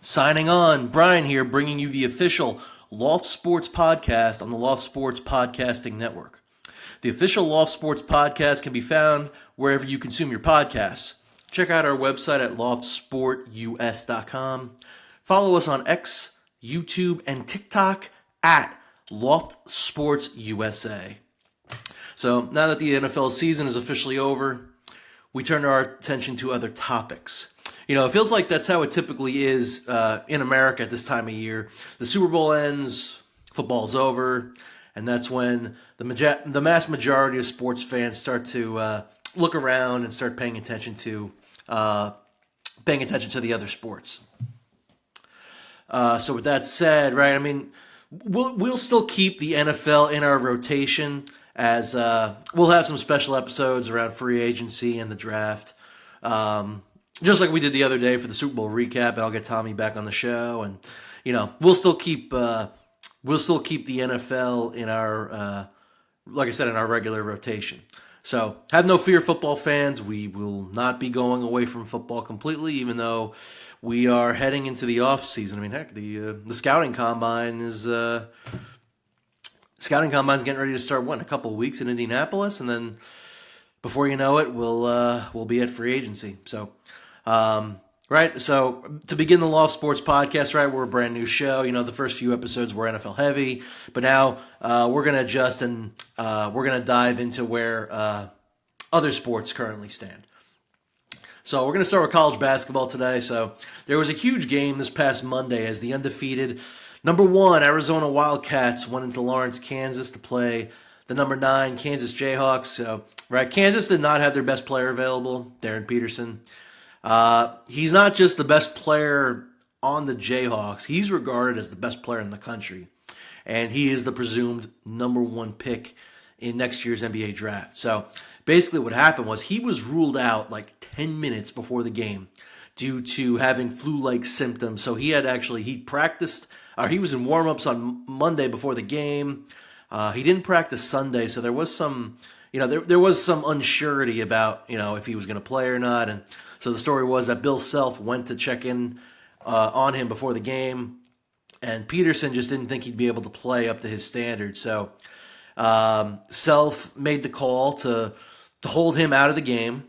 Signing on, Brian here, bringing you the official Loft Sports Podcast on the Loft Sports Podcasting Network. The official Loft Sports Podcast can be found wherever you consume your podcasts. Check out our website at loftsportus.com. Follow us on X, YouTube, and TikTok at Loft Sports USA. So now that the NFL season is officially over, we turn our attention to other topics. You know, it feels like that's how it typically is in America at this time of year. The Super Bowl ends, football's over, and that's when the mass majority of sports fans start to look around and start paying attention to the other sports. So with that said, right, I mean, we'll still keep the NFL in our rotation as we'll have some special episodes around free agency and the draft. Just like we did the other day for the Super Bowl recap, and I'll get Tommy back on the show, and you know we'll still keep the NFL in our like I said, in our regular rotation. So have no fear, football fans. We will not be going away from football completely, even though we are heading into the off season. I mean, heck, the scouting combine is getting ready to start. In a couple of weeks in Indianapolis, and then before you know it, we'll be at free agency. So. Right, so to begin the Loft Sports Podcast, right, we're a brand new show. You know, the first few episodes were NFL heavy, but now we're going to adjust and we're going to dive into where other sports currently stand. So we're going to start with college basketball today. So there was a huge game this past Monday as the undefeated number 1 Arizona Wildcats went into Lawrence, Kansas to play the number 9 Kansas Jayhawks. So, right, Kansas did not have their best player available, Darren Peterson. He's not just the best player on the Jayhawks. He's regarded as the best player in the country. And he is the presumed number 1 pick in next year's NBA draft. So basically what happened was he was ruled out like 10 minutes before the game due to having flu-like symptoms. So he practiced, or he was in warm-ups on Monday before the game. He didn't practice Sunday, so there was some, there was some unsurety about, if he was going to play or not. And so the story was that Bill Self went to check in on him before the game, and Peterson just didn't think he'd be able to play up to his standards. So Self made the call to hold him out of the game.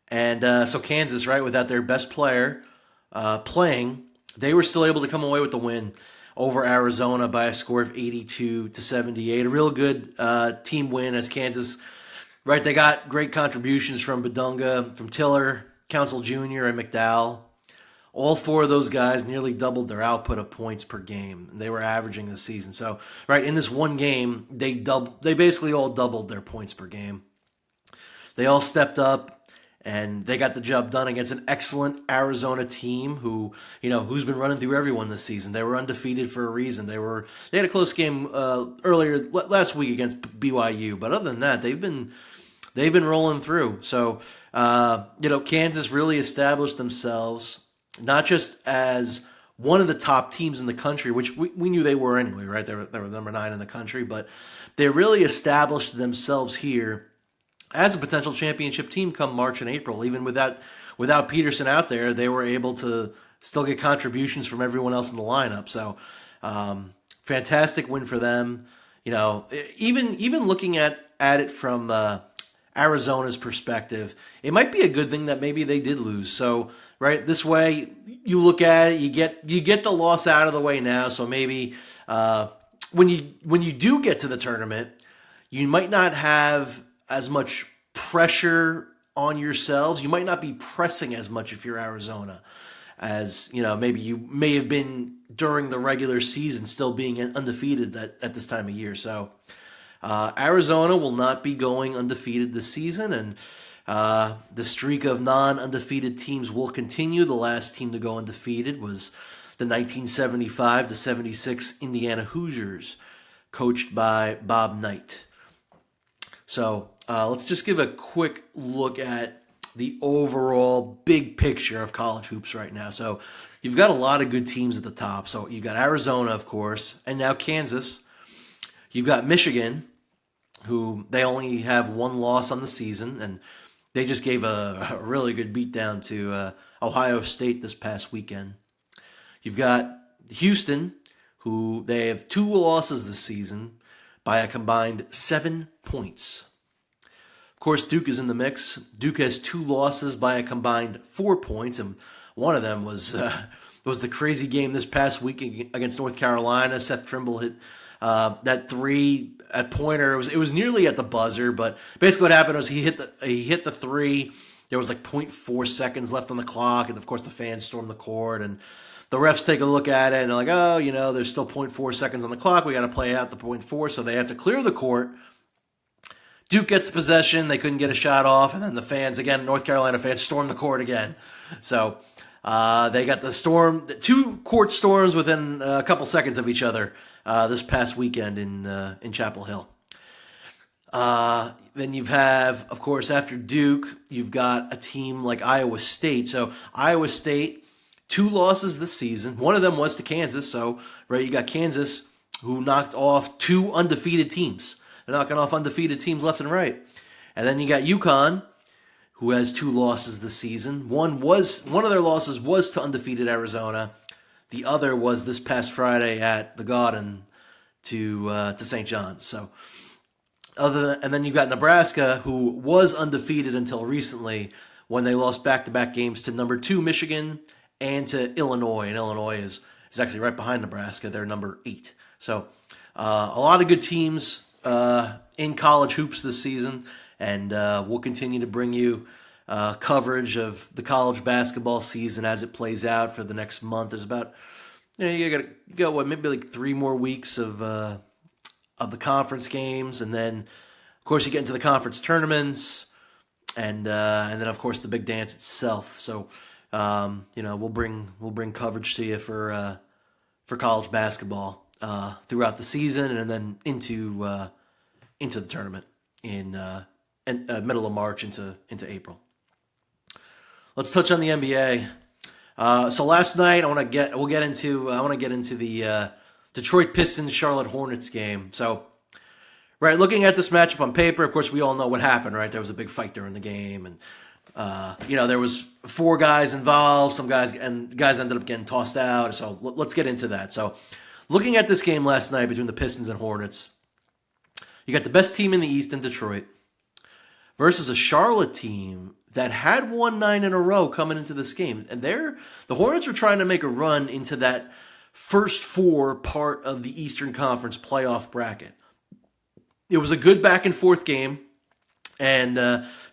And so Kansas, right, without their best player playing, they were still able to come away with the win over Arizona by a score of 82-78. A real good team win as Kansas, right, they got great contributions from Badunga, from Tiller, Council Jr., and McDowell. All 4 of those guys nearly doubled their output of points per game. They were averaging this season. So, right, in this one game, they basically all doubled their points per game. They all stepped up, and they got the job done against an excellent Arizona team who's been running through everyone this season. They were undefeated for a reason. They had a close game earlier last week against BYU, but other than that, they've been rolling through. So, Kansas really established themselves not just as one of the top teams in the country, which we knew they were anyway, right? They were number 9 in the country, but they really established themselves here as a potential championship team come March and April. Even without Peterson out there, they were able to still get contributions from everyone else in the lineup. So, fantastic win for them. Even looking at it from Arizona's perspective, it might be a good thing that maybe they did lose. So, right, this way you look at it, you get the loss out of the way now. So maybe when you do get to the tournament, you might not have as much pressure on yourselves. You might not be pressing as much if you're Arizona as maybe you may have been during the regular season, still being undefeated at this time of year. So. Arizona will not be going undefeated this season, and the streak of non-undefeated teams will continue. The last team to go undefeated was the 1975-76 Indiana Hoosiers, coached by Bob Knight. So let's just give a quick look at the overall big picture of college hoops right now. So you've got a lot of good teams at the top. So you've got Arizona, of course, and now Kansas. You've got Michigan, who they only have 1 loss on the season, and they just gave a really good beatdown to Ohio State this past weekend. You've got Houston, who they have 2 losses this season by a combined 7 points. Of course, Duke is in the mix. Duke has 2 losses by a combined 4 points, and one of them was the crazy game this past week against North Carolina. Seth Trimble hit that 3 at pointer. It was nearly at the buzzer, but basically what happened was he hit the 3. There was like 0.4 seconds left on the clock, and of course the fans stormed the court, and the refs take a look at it, and they're like, oh, there's still 0.4 seconds on the clock. We got to play out the 0.4, so they have to clear the court. Duke gets the possession. They couldn't get a shot off, and then the fans, again, North Carolina fans, stormed the court again. So they got the 2 court storms within a couple seconds of each other this past weekend in Chapel Hill. Then you have, of course, after Duke, you've got a team like Iowa State. So Iowa State, 2 losses this season. One of them was to Kansas. So, right, you got Kansas, who knocked off 2 undefeated teams. They're knocking off undefeated teams left and right. And then you got UConn, who has 2 losses this season. One of their losses was to undefeated Arizona. The other was this past Friday at the Garden to St. John's. So, and then you got Nebraska, who was undefeated until recently when they lost back-to-back games to number 2 Michigan and to Illinois. And Illinois is actually right behind Nebraska. They're number 8. So a lot of good teams in college hoops this season, and we'll continue to bring you coverage of the college basketball season as it plays out for the next month. There's about you got maybe like 3 more weeks of the conference games, and then of course you get into the conference tournaments, and then of course the big dance itself. So we'll bring coverage to you for college basketball throughout the season, and then into the tournament in middle of March into April. Let's touch on the NBA. So last night I want to get into the Detroit Pistons Charlotte Hornets game. So, right, looking at this matchup on paper, of course we all know what happened, right? There was a big fight during the game, and there was 4 guys involved. Some guys ended up getting tossed out. So let's get into that. So, looking at this game last night between the Pistons and Hornets, you got the best team in the East in Detroit versus a Charlotte team that had won 9 in a row coming into this game. And the Hornets were trying to make a run into that first 4 part of the Eastern Conference playoff bracket. It was a good back and forth game. And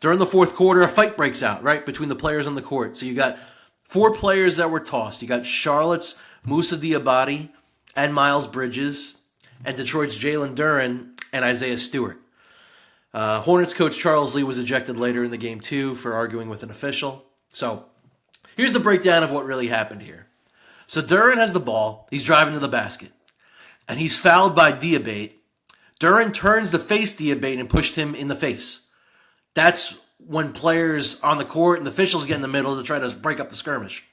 during the fourth quarter, a fight breaks out, right, between the players on the court. So you got 4 players that were tossed. You got Charlotte's Moussa Diabate and Miles Bridges, and Detroit's Jalen Duren and Isaiah Stewart. Hornets coach Charles Lee was ejected later in the game, too, for arguing with an official. So here's the breakdown of what really happened here. So Duren has the ball. He's driving to the basket. And he's fouled by Diabate. Duren turns to face Diabate and pushed him in the face. That's when players on the court and the officials get in the middle to try to break up the skirmish.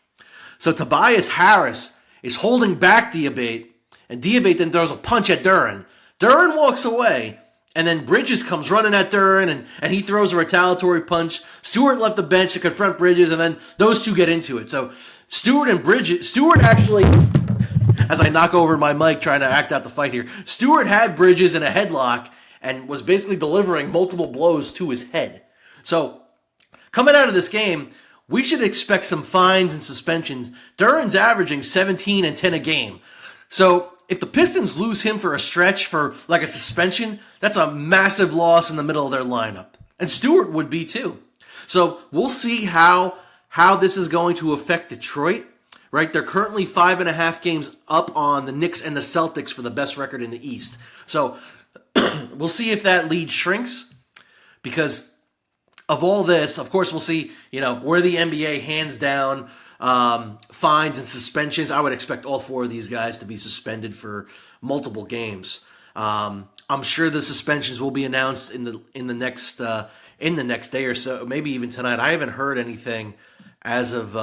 So Tobias Harris is holding back Diabate, and Diabate then throws a punch at Duren. Duren walks away, and then Bridges comes running at Duren, and he throws a retaliatory punch. Stewart left the bench to confront Bridges, and then those two get into it. So Stewart actually, as I knock over my mic trying to act out the fight here, Stewart had Bridges in a headlock and was basically delivering multiple blows to his head. So coming out of this game, we should expect some fines and suspensions. Duren's averaging 17 and 10 a game. So if the Pistons lose him for a stretch for like a suspension, that's a massive loss in the middle of their lineup. And Stewart would be too. So we'll see how this is going to affect Detroit. Right? They're currently 5.5 games up on the Knicks and the Celtics for the best record in the East. So we'll see if that lead shrinks, because of all this, of course, we'll see, where the NBA hands down fines and suspensions. I would expect all 4 of these guys to be suspended for multiple games. I'm sure the suspensions will be announced in the next day or so, maybe even tonight. I haven't heard anything as of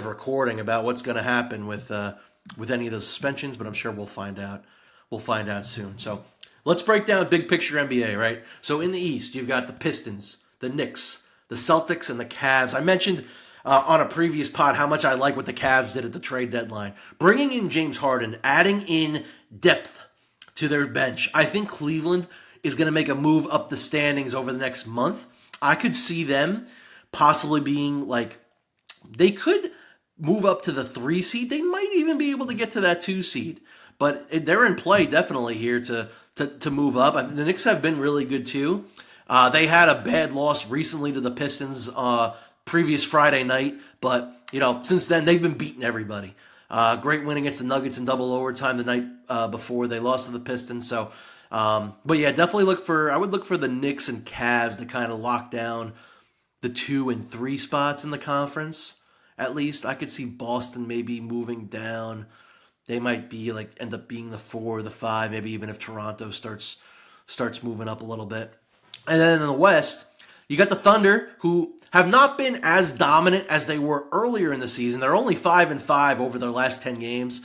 recording about what's going to happen with any of the suspensions, but I'm sure we'll find out. We'll find out soon. So let's break down big picture NBA, right? So in the East, you've got the Pistons, the Knicks, the Celtics, and the Cavs. I mentioned on a previous pod how much I like what the Cavs did at the trade deadline. Bringing in James Harden, adding in depth to their bench. I think Cleveland is going to make a move up the standings over the next month. I could see them possibly being like, they could move up to the 3 seed. They might even be able to get to that 2 seed. But they're in play definitely here to move up. I mean, the Knicks have been really good too. They had a bad loss recently to the Pistons previous Friday night. But, since then, they've been beating everybody. Great win against the Nuggets in double overtime the night before they lost to the Pistons. So, but yeah, definitely I would look for the Knicks and Cavs to kind of lock down the 2 and 3 spots in the conference. At least I could see Boston maybe moving down. They might be end up being the 4 or the 5, maybe even if Toronto starts moving up a little bit. And then in the West, you got the Thunder, who have not been as dominant as they were earlier in the season. They're only 5-5 over their last 10 games,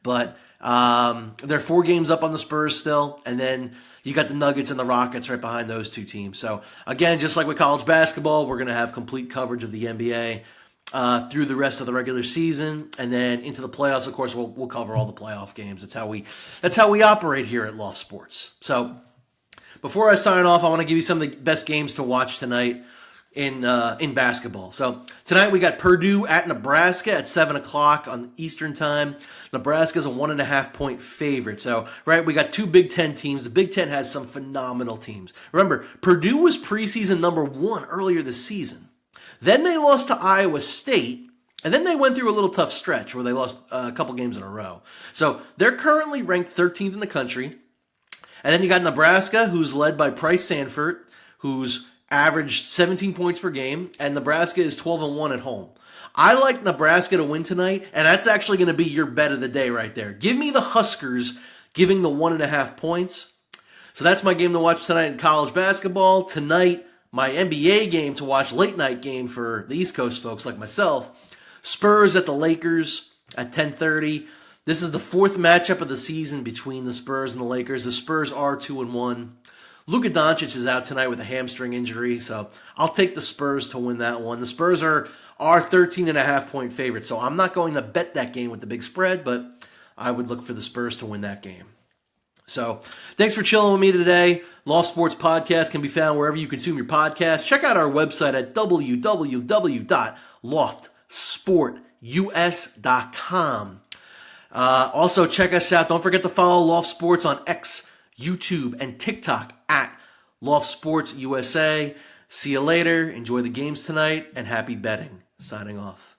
but they're 4 games up on the Spurs still. And then you got the Nuggets and the Rockets right behind those 2 teams. So again, just like with college basketball, we're going to have complete coverage of the NBA through the rest of the regular season, and then into the playoffs. Of course, we'll cover all the playoff games. That's how we operate here at Loft Sports. So before I sign off, I want to give you some of the best games to watch tonight in basketball. So tonight we got Purdue at Nebraska at 7:00 on Eastern time. Nebraska's a 1.5-point favorite. So, right, we got 2 Big Ten teams. The Big Ten has some phenomenal teams. Remember, Purdue was preseason number 1 earlier this season. Then they lost to Iowa State, and then they went through a little tough stretch where they lost a couple games in a row. So they're currently ranked 13th in the country. And then you got Nebraska, who's led by Price Sanford, who's averaged 17 points per game, and Nebraska is 12-1 at home. I like Nebraska to win tonight, and that's actually going to be your bet of the day right there. Give me the Huskers giving the 1.5 points. So that's my game to watch tonight in college basketball. Tonight, my NBA game to watch, late night game for the East Coast folks like myself. Spurs at the Lakers at 10:30. This is the 4th matchup of the season between the Spurs and the Lakers. The Spurs are 2-1. Luka Doncic is out tonight with a hamstring injury, so I'll take the Spurs to win that one. The Spurs are 13.5-point favorites, so I'm not going to bet that game with the big spread, but I would look for the Spurs to win that game. So thanks for chilling with me today. Loft Sports Podcast can be found wherever you consume your podcast. Check out our website at www.loftsportus.com. Also, check us out. Don't forget to follow Loft Sports on X, YouTube, and TikTok at Loft Sports USA. See you later. Enjoy the games tonight, and happy betting. Signing off.